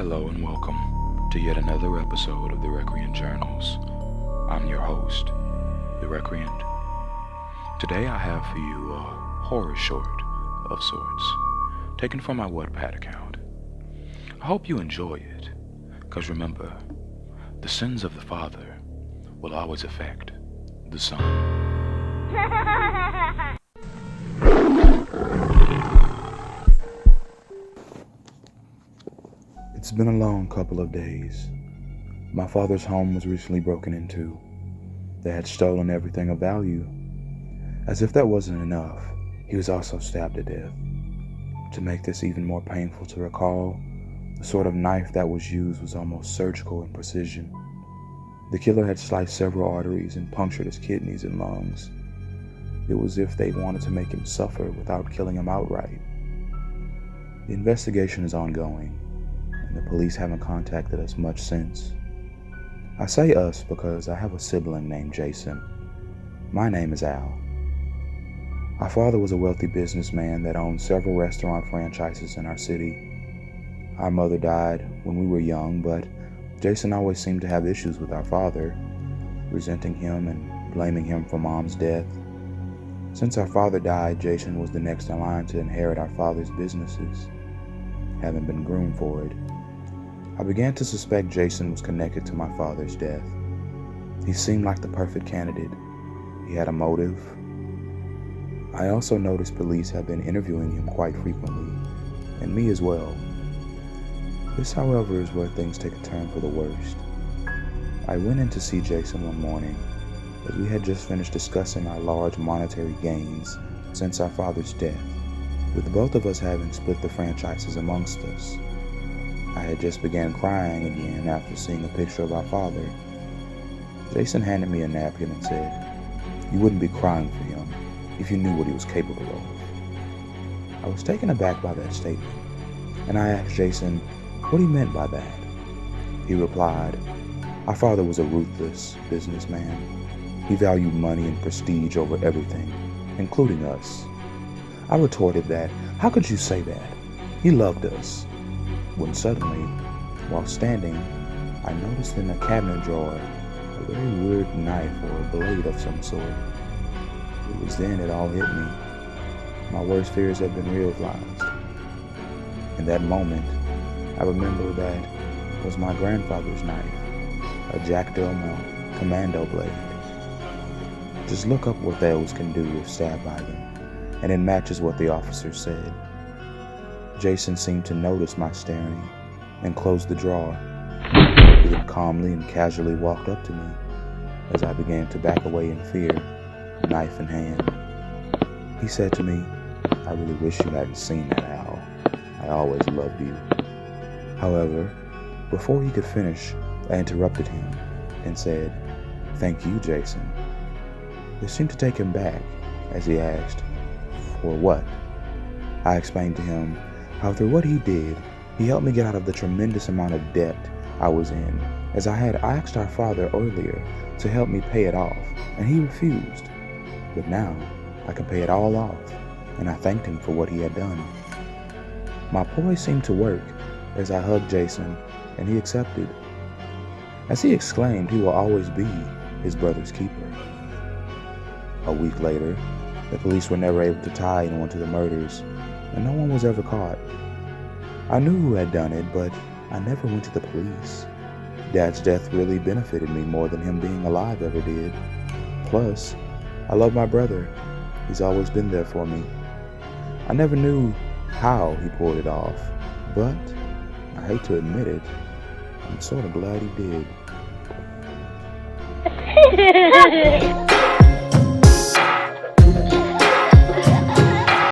Hello and welcome to yet another episode of the Recreant Journals. I'm your host, the Recreant. Today I have for you a horror short of sorts, taken from my wattpad account. I hope you enjoy it, because remember, the sins of the father will always affect the son. It's been a long couple of days. My father's home was recently broken into. They had stolen everything of value. As if that wasn't enough, he was also stabbed to death. To make this even more painful to recall, the sort of knife that was used was almost surgical in precision. The killer had sliced several arteries and punctured his kidneys and lungs. It was as if they wanted to make him suffer without killing him outright. The investigation is ongoing, and the police haven't contacted us much since. I say us because I have a sibling named Jason. My name is Al. Our father was a wealthy businessman that owned several restaurant franchises in our city. Our mother died when we were young, but Jason always seemed to have issues with our father, resenting him and blaming him for Mom's death. Since our father died, Jason was the next in line to inherit our father's businesses, having been groomed for it. I began to suspect Jason was connected to my father's death. He seemed like the perfect candidate. He had a motive. I also noticed police have been interviewing him quite frequently, and me as well. This, however, is where things take a turn for the worst. I went in to see Jason one morning, as we had just finished discussing our large monetary gains since our father's death, with both of us having split the franchises amongst us. I had just began crying again after seeing a picture of our father. Jason handed me a napkin and said, "You wouldn't be crying for him if you knew what he was capable of." I was taken aback by that statement, and I asked Jason what he meant by that. He replied, "Our father was a ruthless businessman. He valued money and prestige over everything, including us." I retorted that, "How could you say that? He loved us." When suddenly, while standing, I noticed in a cabinet drawer a very weird knife or a blade of some sort. It was then it all hit me. My worst fears had been realized. In that moment, I remember that was my grandfather's knife, a Jack Delmo commando blade. Just look up what those can do if stabbed by them, and it matches what the officer said. Jason seemed to notice my staring and closed the drawer. He then calmly and casually walked up to me as I began to back away in fear, knife in hand. He said to me, "I really wish you hadn't seen that, Al. I always loved you." However, before he could finish, I interrupted him and said, "Thank you, Jason." This seemed to take him back as he asked, "For what?" I explained to him how through what he did, he helped me get out of the tremendous amount of debt I was in, as I had asked our father earlier to help me pay it off, and he refused. But now, I can pay it all off, and I thanked him for what he had done. My ploy seemed to work, as I hugged Jason, and he accepted. As he exclaimed, he will always be his brother's keeper. A week later, the police were never able to tie anyone to the murders, and no one was ever caught. I knew who had done it, but I never went to the police. Dad's death really benefited me more than him being alive ever did. Plus, I love my brother. He's always been there for me. I never knew how he pulled it off, but I hate to admit it, I'm sort of glad he did.